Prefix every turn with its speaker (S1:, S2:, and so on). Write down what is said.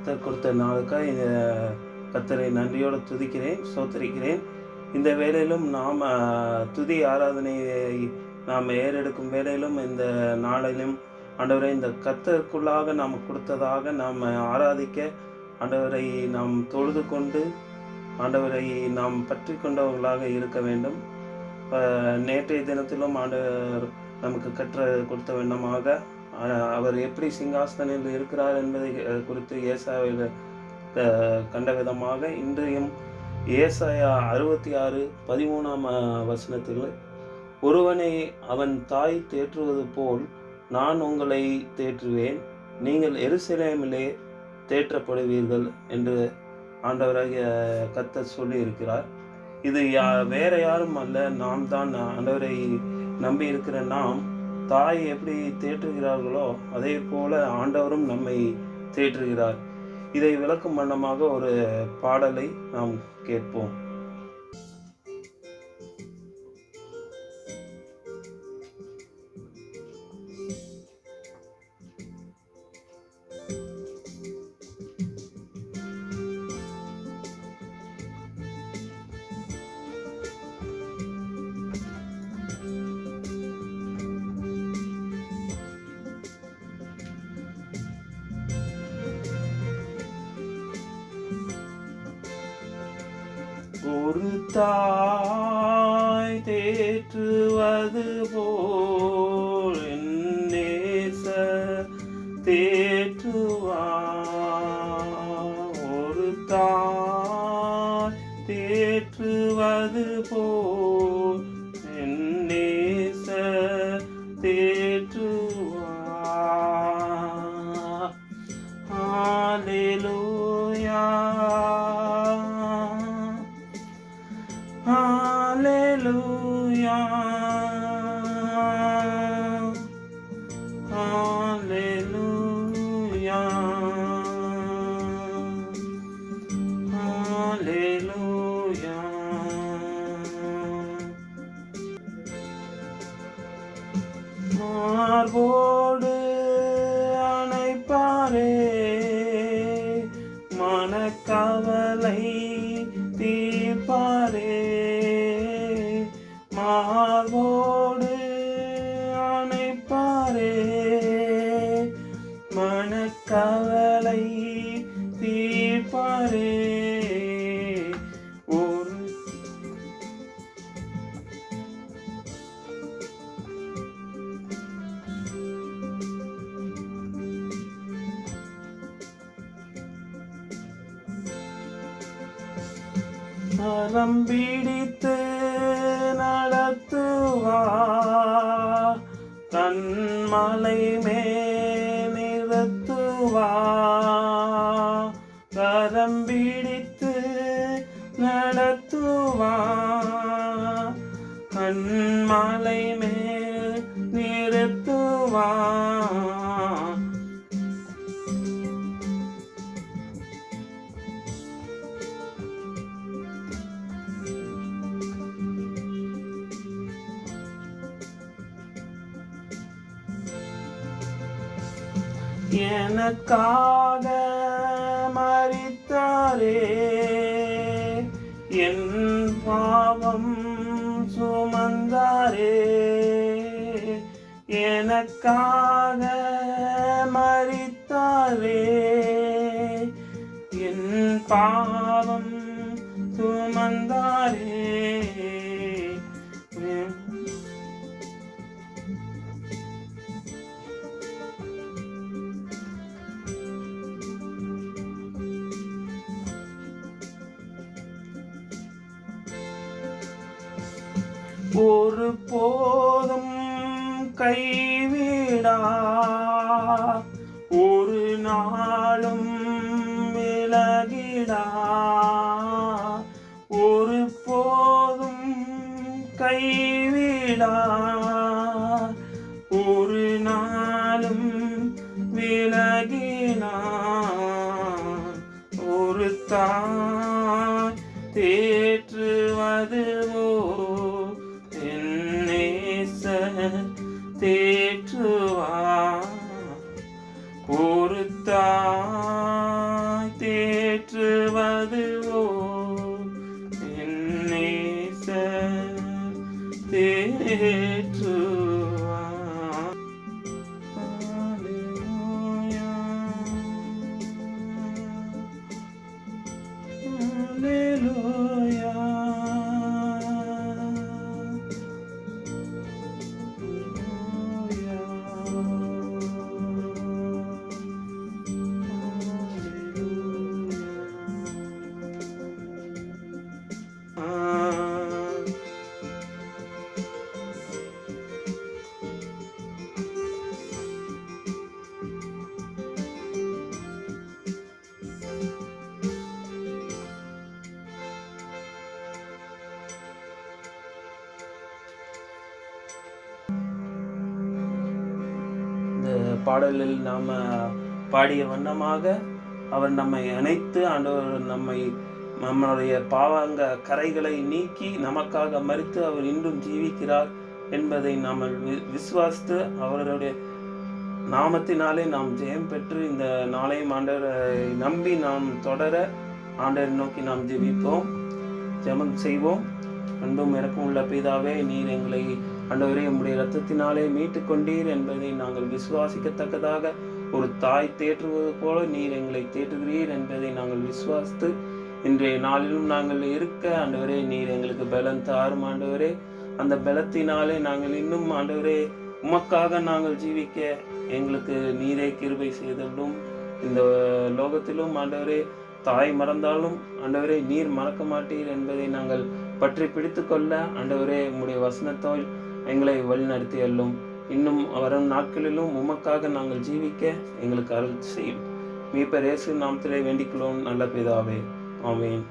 S1: கர்த்தர் கொடுத்த நாளுக்காக இந்த கர்த்தரை நன்றியோடு துதிக்கிறேன், ஸ்தோத்திரிக்கிறேன். இந்த வேளையிலும் நாம் துதி ஆராதனையை நாம் ஏறெடுக்கும் வேளையிலும் இந்த நாளிலும் ஆண்டவரை இந்த கர்த்தருக்குள்ளாக நாம் கொடுத்ததாக நாம் ஆராதிக்க ஆண்டவரை நாம் தொழுது கொண்டு ஆண்டவரை நாம் பற்றி கொண்டவர்களாக இருக்க வேண்டும். நேற்றைய தினத்திலும் ஆண்டவர் நமக்கு கொடுத்த வண்ணமாக அவர் எப்படி சிங்காசனத்தில் இருக்கிறார் என்பதை குறித்து ஏசாயாவில் கண்ட விதமாக இன்றையும் ஏசாயா 66:13 ஒருவனை அவன் தாய் தேற்றுவது போல் நான் உங்களை தேற்றுவேன், நீங்கள் எருசலேமிலே தேற்றப்படுவீர்கள் என்று ஆண்டவராகிய கர்த்தர் சொல்லி இருக்கிறார். இது வேற யாரும் அல்ல, நாம் தான். ஆண்டவரை நம்பி இருக்கிற நாம் தாய் எப்படி தேற்றுகிறார்களோ அதே போல ஆண்டவரும் நம்மை தேற்றுகிறார். இதை விளக்கும் வண்ணமாக ஒரு பாடலை நாம் கேட்போம். ஒரு தாய் தேற்றுவது போல் என் நேசர் தேற்றுவார். ஒரு தாய் தேற்றுவது போல் என் நேசர் தேற்றுவார். ஹல்லேலூயா, Hallelujah, Hallelujah, Hallelujah. மார்போடு அணைப்பாரே, மனக்கவலை தீர்ப்பாரே. மார்போடு அணைப்பாரே, மனக்கவலை தீர்ப்பாரே. மரம் பிடித்து நடத்துவார், கண்மலை மேல் நிறுத்துவார். கரம் பிடித்து நடத்துவார், கண்மலை மேல் நிறுத்துவார். எனக்காக மரித்தாரே, என் பாவம் சுமந்தாரே. எனக்காக மரித்தாரே, என் பாவம் சுமந்தாரே. ஒரு போதும் கைவிடா, ஒரு நாளும் விலகிடா. ஒரு போதும் கைவிடா, ஒரு நாளும் விலகினா. ஒரு தாய் தேற்றுவதுவோ தேற்றுவார். ஒரு தாய் இந்த பாடலில் நாம் பாடிய வண்ணமாக அவர் நம்மை அணைத்து ஆண்டவர் நம்முடைய பாவங்க கரைகளை நீக்கி நமக்காக மரித்து அவர் இன்றும் ஜீவிக்கிறார் என்பதை நாம் விசுவாசித்து அவருடைய நாமத்தினாலே நாம் ஜெயம் பெற்று இந்த நாளையும் ஆண்டவரை நம்பி நாம் தொடர ஆண்டவரை நோக்கி நாம் ஜெபிப்போம், ஜெபம் செய்வோம். அன்பும் எனக்கும் உள்ள பிதாவே, நீர் எங்களை ஆண்டவரே உம்முடைய இரத்தத்தினாலே மீட்டு கொண்டீர் என்பதை நாங்கள் விசுவாசிக்கத்தக்கதாக ஒரு தாய் தேற்றுவது போல நீர் எங்களை தேற்றுகிறீர் என்பதை நாங்கள் விசுவாசித்து இன்றைய நாளிலும் நாங்கள் இருக்க ஆண்டவரே நீர் எங்களுக்கு பலன் தாரும் ஆண்டவரே. அந்த பலத்தினாலே நாங்கள் இன்னும் ஆண்டவரே உமக்காக நாங்கள் ஜீவிக்க எங்களுக்கு நீரே கிருபை செய்தலும். இந்த லோகத்திலும் ஆண்டவரே தாய் மறந்தாலும் ஆண்டவரே நீர் மறக்க மாட்டீர் என்பதை நாங்கள் பற்றி பிடித்து கொள்ள ஆண்டவரே உம்முடைய வசனத்தால் எங்களை வழிநடத்தி அள்ளும். இன்னும் வரும் நாட்களிலும் உமக்காக நாங்கள் ஜீவிக்க எங்களுக்கு அருள் செய்யும். மீட்பர் இயேசு நாமத்திலே வேண்டிக் கொள்வோம் நல்ல பிதாவே. ஆமென்.